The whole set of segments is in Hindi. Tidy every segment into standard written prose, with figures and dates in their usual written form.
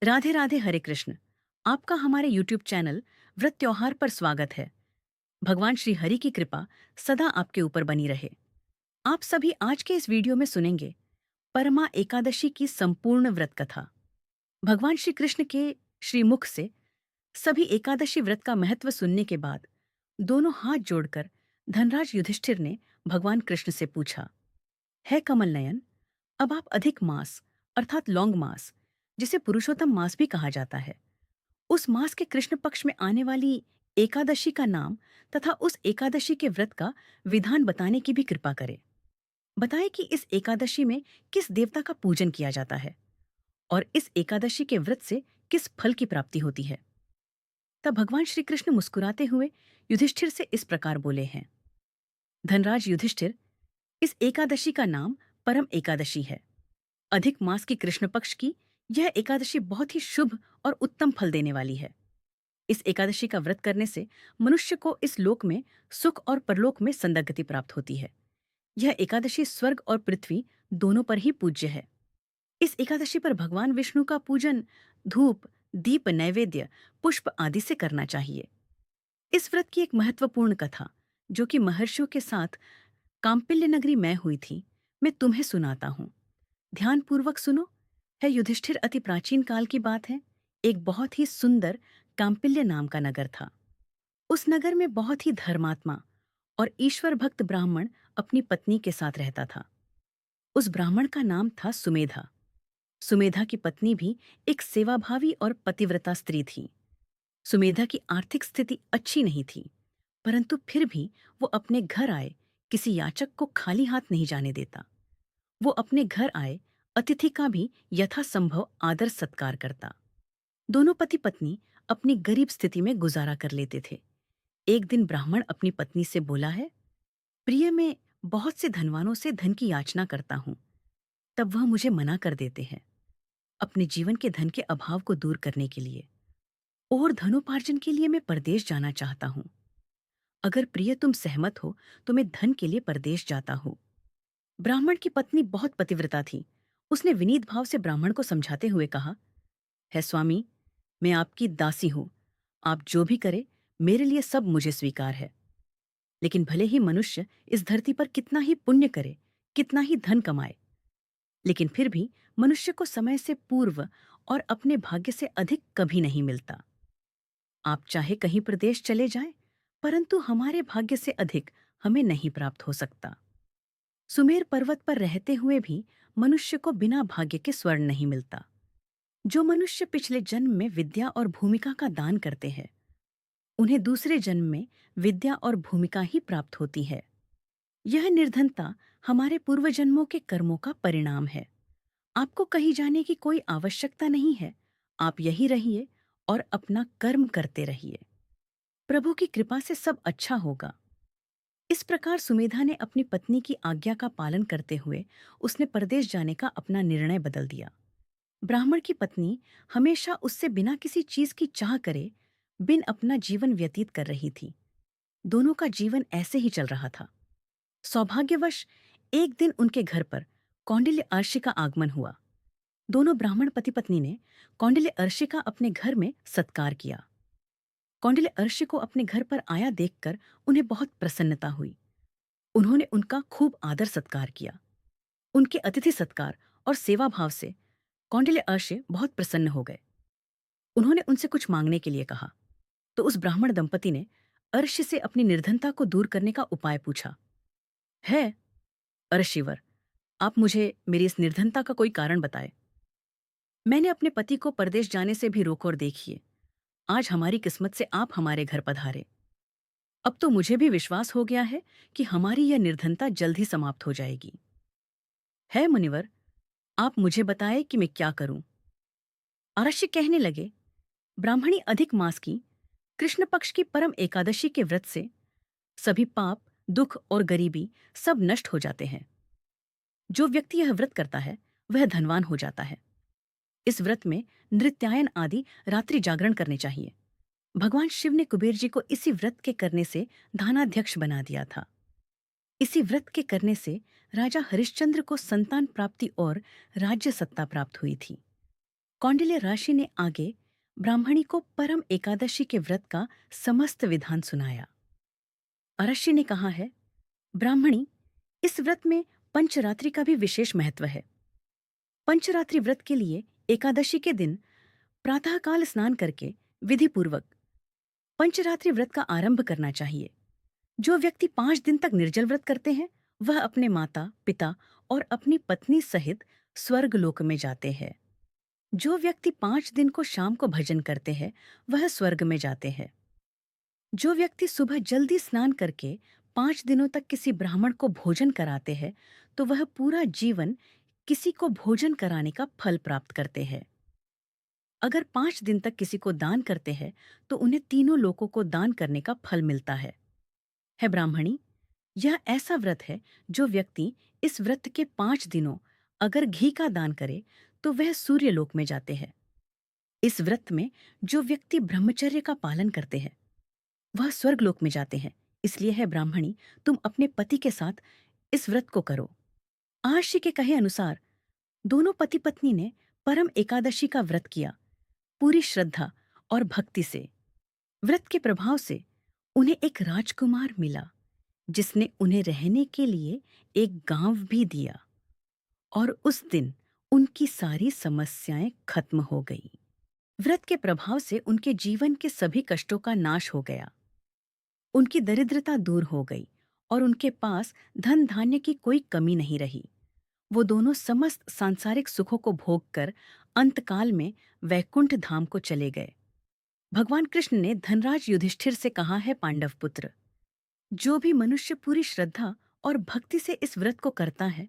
राधे राधे, हरे कृष्ण। आपका हमारे YouTube चैनल व्रत त्योहार पर स्वागत है। भगवान श्री हरि की कृपा सदा आपके ऊपर बनी रहे। आप सभी आज के इस वीडियो में सुनेंगे परमा एकादशी की संपूर्ण व्रत कथा। भगवान श्री कृष्ण के श्रीमुख से सभी एकादशी व्रत का महत्व सुनने के बाद दोनों हाथ जोड़कर धनराज युधिष्ठिर ने भगवान कृष्ण से पूछा, है कमल नयन, अब आप अधिक मास अर्थात लौंग मास, जिसे पुरुषोत्तम मास भी कहा जाता है, उस मास के कृष्ण पक्ष में आने वाली एकादशी का नाम तथा उस एकादशी के व्रत का विधान बताने की भी कृपा करें। बताएं कि इस एकादशी में किस देवता का पूजन किया जाता है और इस एकादशी के व्रत से किस फल की प्राप्ति होती है। तब भगवान श्री कृष्ण मुस्कुराते हुए युधिष्ठिर से इस प्रकार बोले हैं, धनराज युधिष्ठिर, इस एकादशी का नाम परम एकादशी है। अधिक मास की कृष्ण पक्ष की यह एकादशी बहुत ही शुभ और उत्तम फल देने वाली है। इस एकादशी का व्रत करने से मनुष्य को इस लोक में सुख और परलोक में संदगति प्राप्त होती है। यह एकादशी स्वर्ग और पृथ्वी दोनों पर ही पूज्य है। इस एकादशी पर भगवान विष्णु का पूजन धूप, दीप, नैवेद्य, पुष्प आदि से करना चाहिए। इस व्रत की एक महत्वपूर्ण कथा, जो कि महर्षियों के साथ कांपिल्य नगरी में हुई थी, मैं तुम्हें सुनाता हूँ। ध्यानपूर्वक सुनो। है युधिष्ठिर, अति प्राचीन काल की बात है। एक बहुत ही सुंदर कांपिल्य नाम का नगर था। उस नगर में बहुत ही धर्मात्मा और ईश्वर भक्त ब्राह्मण अपनी पत्नी के साथ रहता था। उस ब्राह्मण का नाम था सुमेधा। सुमेधा की पत्नी भी एक सेवाभावी और पतिव्रता स्त्री थी। सुमेधा की आर्थिक स्थिति अच्छी नहीं थी, परंतु फिर भी वो अपने घर आए किसी याचक को खाली हाथ नहीं जाने देता। वो अपने घर आए अतिथि का भी यथासंभव आदर सत्कार करता। दोनों पति पत्नी अपनी गरीब स्थिति में गुजारा कर लेते थे। एक दिन ब्राह्मण अपनी पत्नी से बोला है, प्रिय, मैं बहुत से धनवानों से धन की याचना करता हूं, तब वह मुझे मना कर देते हैं। अपने जीवन के धन के अभाव को दूर करने के लिए और धनोपार्जन के लिए मैं परदेश जाना चाहता हूं। अगर प्रिय तुम सहमत हो तो मैं धन के लिए परदेश जाता हूं। ब्राह्मण की पत्नी बहुत पतिव्रता थी। उसने विनीत भाव से ब्राह्मण को समझाते हुए कहा, है स्वामी, मैं आपकी दासी हूं। आप जो भी करे, मेरे लिए सब मुझे स्वीकार है। लेकिन भले ही मनुष्य इस धरती पर कितना ही पुण्य करे, कितना ही धन कमाए, लेकिन फिर भी मनुष्य को समय से पूर्व और अपने भाग्य से अधिक कभी नहीं मिलता। आप चाहे कहीं प्रदेश चले जाएं, परंतु हमारे भाग्य से अधिक हमें नहीं प्राप्त हो सकता। सुमेर पर्वत पर रहते हुए भी मनुष्य को बिना भाग्य के स्वर्ण नहीं मिलता। जो मनुष्य पिछले जन्म में विद्या और भूमिका का दान करते हैं, उन्हें दूसरे जन्म में विद्या और भूमिका ही प्राप्त होती है। यह निर्धनता हमारे पूर्व जन्मों के कर्मों का परिणाम है। आपको कहीं जाने की कोई आवश्यकता नहीं है। आप यही रहिए और अपना कर्म करते रहिए। प्रभु की कृपा से सब अच्छा होगा। इस प्रकार सुमेधा ने अपनी पत्नी की आज्ञा का पालन करते हुए उसने परदेश जाने का अपना निर्णय बदल दिया। ब्राह्मण की पत्नी हमेशा उससे बिना किसी चीज की चाह करे बिन अपना जीवन व्यतीत कर रही थी। दोनों का जीवन ऐसे ही चल रहा था। सौभाग्यवश एक दिन उनके घर पर कौंडिल्य अर्षि का आगमन हुआ। दोनों ब्राह्मण पति पत्नी ने कौंडिल्य अर्षि का अपने घर में सत्कार किया। कौंडिल्य अर्षि को अपने घर पर आया देखकर उन्हें बहुत प्रसन्नता हुई। उन्होंने उनका खूब आदर सत्कार किया। उनके अतिथि सत्कार और सेवा भाव से कौंडिल्य अर्षि बहुत प्रसन्न हो गए। उन्होंने उनसे कुछ मांगने के लिए कहा, तो उस ब्राह्मण दंपति ने अर्षि से अपनी निर्धनता को दूर करने का उपाय पूछा। है अर्षिवर, आप मुझे मेरी इस निर्धनता का कोई कारण बताए। मैंने अपने पति को परदेश जाने से भी रोक और देखिए, आज हमारी किस्मत से आप हमारे घर पधारे। अब तो मुझे भी विश्वास हो गया है कि हमारी यह निर्धनता जल्द ही समाप्त हो जाएगी। है मुनिवर, आप मुझे बताएं कि मैं क्या करूं। आरष्य कहने लगे, ब्राह्मणी अधिक मास की कृष्ण पक्ष की परम एकादशी के व्रत से सभी पाप, दुख और गरीबी सब नष्ट हो जाते हैं। जो व्यक्ति यह व्रत करता है वह धनवान हो जाता है। इस व्रत में नृत्यायन आदि रात्रि जागरण करने चाहिए। भगवान शिव ने कुबेर जी को इसी व्रत के करने से धानाध्यक्ष बना दिया था। इसी व्रत के करने से राजा हरिश्चंद्र को संतान प्राप्ति और राज्य सत्ता प्राप्त हुई थी। कौंडिल्य ऋषि ने आगे ब्राह्मणी को परम एकादशी के व्रत का समस्त विधान सुनाया। ऋषि ने कहा है, ब्राह्मणी, इस व्रत में पंचरात्रि का भी विशेष महत्व है। पंचरात्रि व्रत के लिए एकादशी के दिन प्रातःकाल स्नान करके विधि पूर्वक पंचरात्रि व्रत का आरंभ करना चाहिए। जो व्यक्ति 5 दिन तक निर्जल व्रत करते हैं वह अपने माता पिता और अपनी पत्नी सहित स्वर्ग लोक में जाते हैं। जो व्यक्ति 5 दिन को शाम को भजन करते हैं वह स्वर्ग में जाते हैं। जो व्यक्ति सुबह जल्दी स्नान करके 5 दिनों तक किसी ब्राह्मण को भोजन कराते हैं तो वह पूरा जीवन किसी को भोजन कराने का फल प्राप्त करते हैं। अगर 5 दिन तक किसी को दान करते हैं तो उन्हें तीनों लोकों को दान करने का फल मिलता है ब्राह्मणी, यह ऐसा व्रत है जो व्यक्ति इस व्रत के 5 दिनों अगर घी का दान करे तो वह सूर्य लोक में जाते हैं। इस व्रत में जो व्यक्ति ब्रह्मचर्य का पालन करते हैं वह स्वर्ग लोक में जाते हैं। इसलिए है ब्राह्मणी, तुम अपने पति के साथ इस व्रत को करो। महर्षि के कहे अनुसार दोनों पति पत्नी ने परम एकादशी का व्रत किया, पूरी श्रद्धा और भक्ति से। व्रत के प्रभाव से उन्हें एक राजकुमार मिला जिसने उन्हें रहने के लिए एक गांव भी दिया और उस दिन उनकी सारी समस्याएं खत्म हो गई। व्रत के प्रभाव से उनके जीवन के सभी कष्टों का नाश हो गया, उनकी दरिद्रता दूर हो गई और उनके पास धन धान्य की कोई कमी नहीं रही। वो दोनों समस्त सांसारिक सुखों को भोग कर अंतकाल में वैकुंठ धाम को चले गए। भगवान कृष्ण ने धनराज युधिष्ठिर से कहा है, पांडव पुत्र, जो भी मनुष्य पूरी श्रद्धा और भक्ति से इस व्रत को करता है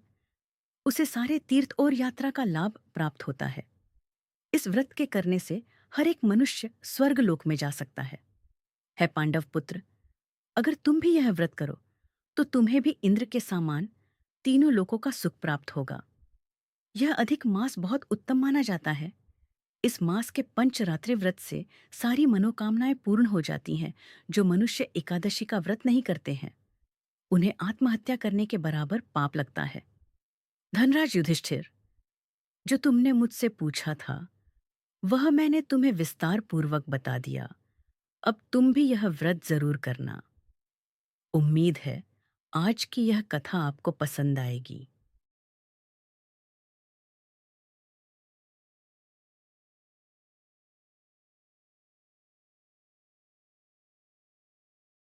उसे सारे तीर्थ और यात्रा का लाभ प्राप्त होता है। इस व्रत के करने से हर एक मनुष्य स्वर्ग लोक में जा सकता है पांडव पुत्र, अगर तुम भी यह व्रत करो तो तुम्हें भी इंद्र के समान तीनों लोकों का सुख प्राप्त होगा। यह अधिक मास बहुत उत्तम माना जाता है। इस मास के पंचरात्रि व्रत से सारी मनोकामनाएं पूर्ण हो जाती हैं। जो मनुष्य एकादशी का व्रत नहीं करते हैं उन्हें आत्महत्या करने के बराबर पाप लगता है। धनराज युधिष्ठिर, जो तुमने मुझसे पूछा था वह मैंने तुम्हें विस्तार पूर्वक बता दिया। अब तुम भी यह व्रत जरूर करना। उम्मीद है आज की यह कथा आपको पसंद आएगी।